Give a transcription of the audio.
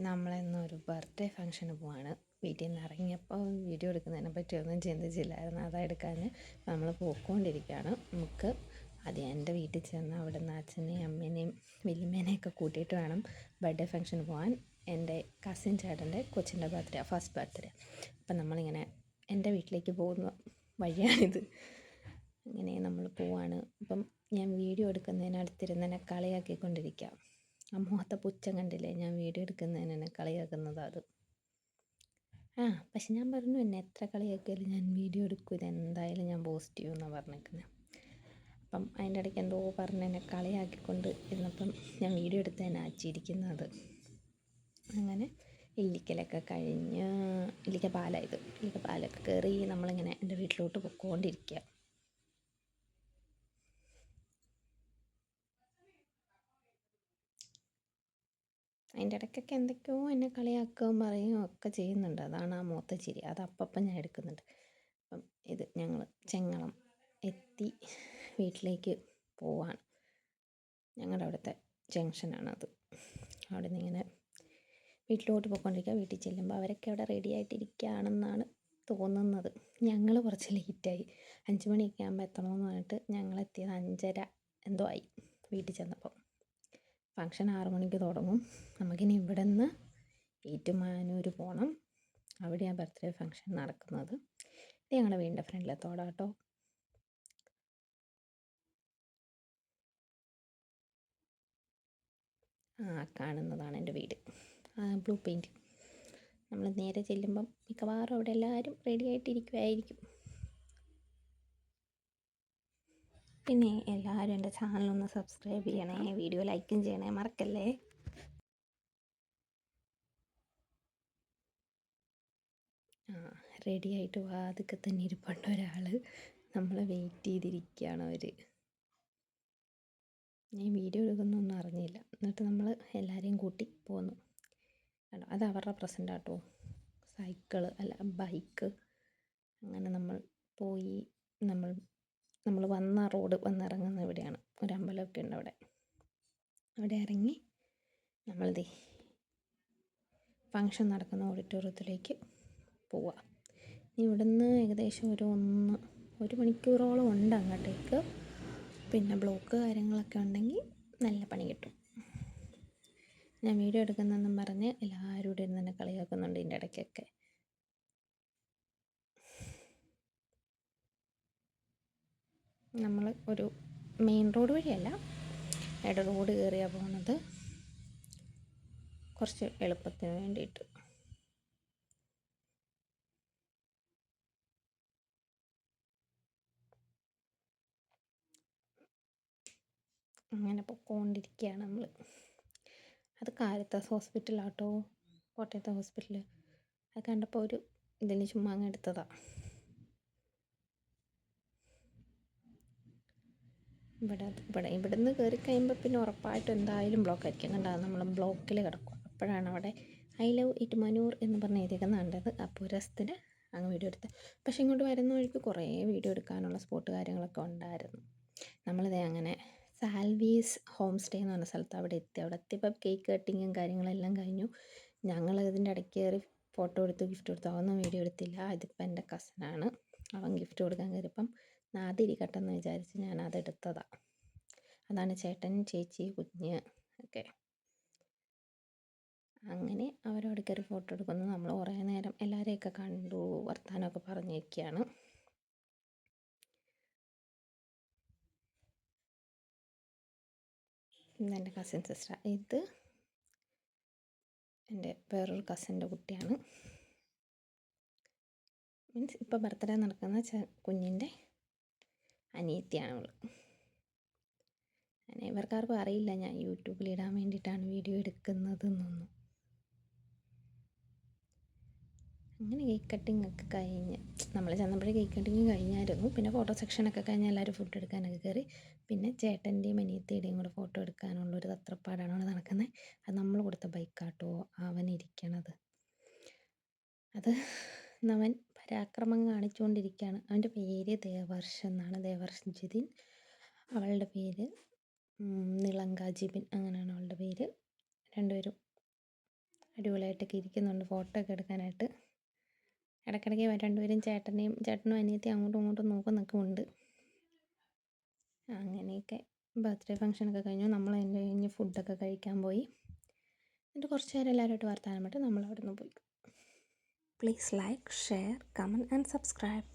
നമ്മളിന്നൊരു birthday ഫംഗ്ഷന് പോവാണ്. വീട്ടിൽ നിന്ന് ഇറങ്ങിയപ്പോൾ വീഡിയോ എടുക്കുന്നതിനെ പറ്റി ഒന്നും ചിന്തിച്ചില്ലായിരുന്നു. അതെടുക്കാൻ നമ്മൾ പോയിക്കൊണ്ടിരിക്കുകയാണ്. നമുക്ക് ആദ്യം എൻ്റെ വീട്ടിൽ ചെന്ന് അവിടെ നിന്ന് അച്ഛനെയും അമ്മേനെയും വല്യമ്മേനെയൊക്കെ കൂട്ടിയിട്ട് വേണം ബർത്ത്ഡേ ഫംഗ്ഷന് പോകാൻ. എൻ്റെ കസിൻ ചേട്ടൻ്റെ കൊച്ചിൻ്റെ ബർത്ത്ഡേ, ഫസ്റ്റ് ബർത്ത്ഡേ. അപ്പം നമ്മളിങ്ങനെ എൻ്റെ വീട്ടിലേക്ക് പോകുന്ന വഴിയാണിത്. ഇങ്ങനെ നമ്മൾ പോവാണ്. അപ്പം ഞാൻ വീഡിയോ എടുക്കുന്നതിനടുത്തിരുന്ന് എന്നെ കളിയാക്കിക്കൊണ്ടിരിക്കുക. ആ മുഖത്തെ പുച്ഛം കണ്ടില്ലേ, ഞാൻ വീഡിയോ എടുക്കുന്നതിന് എന്നെ കളിയാക്കുന്നത് അത്. പക്ഷെ ഞാൻ പറഞ്ഞു, എന്നെ എത്ര കളിയാക്കിയാലും ഞാൻ വീഡിയോ എടുക്കും, ഇതെന്തായാലും ഞാൻ പോസ്റ്റ് ചെയ്യുമെന്നാണ് പറഞ്ഞേക്കുന്നത്. അപ്പം അതിൻ്റെ ഇടയ്ക്ക് എന്തോ പറഞ്ഞ് എന്നെ കളിയാക്കിക്കൊണ്ട് ഇരുന്നപ്പം ഞാൻ വീഡിയോ എടുത്തതിനെ അച്ചിരിക്കുന്നത്. അങ്ങനെ ഇല്ലിക്കലൊക്കെ കഴിഞ്ഞ് ഇല്ലിക്ക പാലൊക്കെ കയറി നമ്മളിങ്ങനെ എൻ്റെ വീട്ടിലോട്ട് പൊയ്ക്കൊണ്ടിരിക്കുക. അതിൻ്റെ ഇടയ്ക്കൊക്കെ എന്തൊക്കെയോ എന്നെ കളിയാക്കുകയും പറയുകയും ഒക്കെ ചെയ്യുന്നുണ്ട്. അതാണ് ആ മുഖത്തെ ചിരി. അത് അപ്പം ഞാൻ എടുക്കുന്നുണ്ട്. അപ്പം ഇത് ഞങ്ങൾ ചെങ്ങളം എത്തി വീട്ടിലേക്ക് പോവാണ്. ഞങ്ങളുടെ അവിടുത്തെ ജംഗ്ഷനാണത്. അവിടെ നിന്ന് ഇങ്ങനെ വീട്ടിലോട്ട് പോയിക്കൊണ്ടിരിക്കുക. വീട്ടിൽ ചെല്ലുമ്പോൾ അവരൊക്കെ അവിടെ റെഡി ആയിട്ടിരിക്കുകയാണെന്നാണ് തോന്നുന്നത്. ഞങ്ങൾ കുറച്ച് ലേറ്റായി. 5 മണിയൊക്കെ ആകുമ്പോൾ എത്തണമെന്ന് പറഞ്ഞിട്ട് ഞങ്ങളെത്തിയത് 5:30 എന്തോ ആയി വീട്ടിൽ ചെന്നപ്പോൾ. ഫംഗ്ഷൻ 6 മണിക്ക് തുടങ്ങും. നമുക്കിനി ഇവിടെ നിന്ന് ഏറ്റുമാനൂർ പോകണം. അവിടെയാണ് ബർത്ത്ഡേ ഫംഗ്ഷൻ നടക്കുന്നത്. ഇത് ഞങ്ങളുടെ വീടിൻ്റെ ഫ്രണ്ടിലെ തോടാട്ടോ. കാണുന്നതാണ് എൻ്റെ വീട്. Blue paint. നമ്മൾ നേരെ ചെല്ലുമ്പം മിക്കവാറും അവിടെ എല്ലാവരും റെഡി ആയിട്ടിരിക്കുമായിരിക്കും. പിന്നെ എല്ലാവരും എൻ്റെ ചാനലൊന്ന് സബ്സ്ക്രൈബ് ചെയ്യണേ, വീഡിയോ ലൈക്കും ചെയ്യണേ, മറക്കല്ലേ. റെഡി ആയിട്ട് വാതിക്കെ തന്നെ ഇരിപ്പുണ്ട് ഒരാൾ. നമ്മളെ വെയിറ്റ് ചെയ്തിരിക്കുകയാണ് അവർ. ഞാൻ വീഡിയോ എടുക്കുന്നൊന്നും അറിഞ്ഞില്ല. എന്നിട്ട് നമ്മൾ എല്ലാവരെയും കൂട്ടി പോന്നു. അത് അവരുടെ പ്രസൻറ്റാട്ടോ. സൈക്കിള് അല്ല ബൈക്ക്. അങ്ങനെ നമ്മൾ പോയി. നമ്മൾ വന്ന റോഡ് വന്നിറങ്ങുന്ന ഇവിടെയാണ്. ഒരു അമ്പലമൊക്കെ ഉണ്ട് അവിടെ. അവിടെ ഇറങ്ങി നമ്മളിതേ ഫംഗ്ഷൻ നടക്കുന്ന ഓഡിറ്റോറിയത്തിലേക്ക് പോവുക. ഇവിടുന്ന് ഏകദേശം ഒരു മണിക്കൂറോളം ഉണ്ട് അങ്ങോട്ടേക്ക്. പിന്നെ ബ്ലോക്ക് കാര്യങ്ങളൊക്കെ ഉണ്ടെങ്കിൽ നല്ല പണി കിട്ടും. ഞാൻ വീഡിയോ എടുക്കുന്നതെന്നും പറഞ്ഞ് എല്ലാവരും ഇവിടെ ഇരുന്ന് തന്നെ കളിയാക്കുന്നുണ്ട് ഇതിൻ്റെ ഇടയ്ക്കൊക്കെ. നമ്മൾ ഒരു മെയിൻ റോഡ് വഴിയല്ല, ഇട റോഡ് കയറിയാണ് പോകുന്നത്, കുറച്ച് എളുപ്പത്തിന് വേണ്ടിയിട്ട്. അങ്ങനെ പൊയ്ക്കൊണ്ടിരിക്കുകയാണ് നമ്മൾ. അത് കാരിത്താസ് ഹോസ്പിറ്റലാട്ടോ, കോട്ടയത്തെ ഹോസ്പിറ്റൽ. അത് കണ്ടപ്പോൾ ഒരു ഇതിന് ചുമ്മാ അങ്ങ് എടുത്തതാണ്. ഇവിടുന്ന് കയറി കഴിയുമ്പോൾ പിന്നെ ഉറപ്പായിട്ടും എന്തായാലും ബ്ലോക്ക് ആയിരിക്കും. കണ്ടാൽ നമ്മൾ ബ്ലോക്കിൽ കിടക്കും. അപ്പോഴാണ് അവിടെ ഐ ലവ് ഏറ്റുമാനൂർ എന്ന് പറഞ്ഞ് എഴുതിയൊക്കെ കണ്ടത്. അപ്പോൾ രസത്തിന് അങ്ങ് വീഡിയോ എടുത്ത്. പക്ഷേ ഇങ്ങോട്ട് വരുന്ന വഴിക്ക് കുറേ വീഡിയോ എടുക്കാനുള്ള സ്പോട്ട് കാര്യങ്ങളൊക്കെ ഉണ്ടായിരുന്നു. നമ്മളിതേ അങ്ങനെ സാൽവീസ് ഹോം സ്റ്റേ എന്ന് പറഞ്ഞ സ്ഥലത്ത് അവിടെ എത്തിയപ്പോൾ കേക്ക് കട്ടിങ്ങും കാര്യങ്ങളെല്ലാം കഴിഞ്ഞു. ഞങ്ങൾ ഇതിൻ്റെ ഇടയ്ക്ക് കയറി ഫോട്ടോ എടുത്തു, ഗിഫ്റ്റ് കൊടുത്തു. അതൊന്നും വീഡിയോ എടുത്തില്ല. ഇതിപ്പോൾ എൻ്റെ കസിനാണ്. അവൻ ഗിഫ്റ്റ് കൊടുക്കാൻ കയറിയപ്പം നാദിരിക്കട്ടെ എന്ന് വിചാരിച്ച് ഞാൻ അതെടുത്തതാണ്. അതാണ് ചേട്ടൻ, ചേച്ചി, കുഞ്ഞ് ഒക്കെ. അങ്ങനെ അവരവിടെ കയറി ഫോട്ടോ എടുക്കുന്നു. നമ്മൾ കുറേ നേരം എല്ലാവരെയൊക്കെ കണ്ടു, വർത്തമാനമൊക്കെ പറഞ്ഞിരിക്കുകയാണ്. ഇതെൻ്റെ കസിൻ സിസ്റ്റർ. ഇത് എൻ്റെ വേറൊരു കസിൻ്റെ കുട്ടിയാണ്. മീൻസ് ഇപ്പോൾ ബർത്ത്ഡേ നടക്കുന്ന കുഞ്ഞിൻ്റെ അനിയത്തിയാണ് അവൾ. അങ്ങനെ ഇവർക്കാർക്കും അറിയില്ല ഞാൻ യൂട്യൂബിൽ ഇടാൻ വേണ്ടിയിട്ടാണ് വീഡിയോ എടുക്കുന്നതെന്നൊന്നും. അങ്ങനെ കേക്ക് കട്ടിങ് ഒക്കെ കഴിഞ്ഞ് നമ്മൾ ചെന്നപ്പോഴേ കേക്ക് കട്ടിങ് കഴിഞ്ഞായിരുന്നു. പിന്നെ ഫോട്ടോ സെക്ഷനൊക്കെ കഴിഞ്ഞ് എല്ലാവരും ഫുഡ് എടുക്കാനൊക്കെ കയറി. പിന്നെ ചേട്ടൻ്റെയും അനിയത്തിയുടെയും കൂടെ ഫോട്ടോ എടുക്കാനുള്ളൊരു തത്രപ്പാടാണ് അവിടെ നടക്കുന്നത്. അത് നമ്മൾ കൊടുത്ത ബൈക്കാട്ടോ അവനിരിക്കണത്. അത് അവൻ പരാക്രമം കാണിച്ചുകൊണ്ടിരിക്കുകയാണ്. അവൻ്റെ പേര് ദേവർഷ് എന്നാണ്, ദേവർഷ് ജിതിൻ. അവളുടെ പേര് നിളങ്ക ജിബിൻ, അങ്ങനെയാണ് അവളുടെ പേര്. രണ്ടുപേരും അടിപൊളിയായിട്ടൊക്കെ ഇരിക്കുന്നുണ്ട് ഫോട്ടോ ഒക്കെ എടുക്കാനായിട്ട്. ഇടയ്ക്കിടയ്ക്ക് രണ്ടുപേരും ചേട്ടനും അനിയത്തിയും അങ്ങോട്ടും ഇങ്ങോട്ടും നോക്കുന്നൊക്കെ ഉണ്ട്. അങ്ങനെയൊക്കെ ബർത്ത്ഡേ ഫംഗ്ഷനൊക്കെ കഴിഞ്ഞു. നമ്മൾ അതിൻ്റെ കഴിഞ്ഞ് ഫുഡൊക്കെ കഴിക്കാൻ പോയി. എന്നിട്ട് കുറച്ച് നേരം എല്ലാവരുമായിട്ട് വർത്താനം പറഞ്ഞിട്ട് നമ്മൾ അവിടെ നിന്ന് പോയി. Please like, share, comment and subscribe.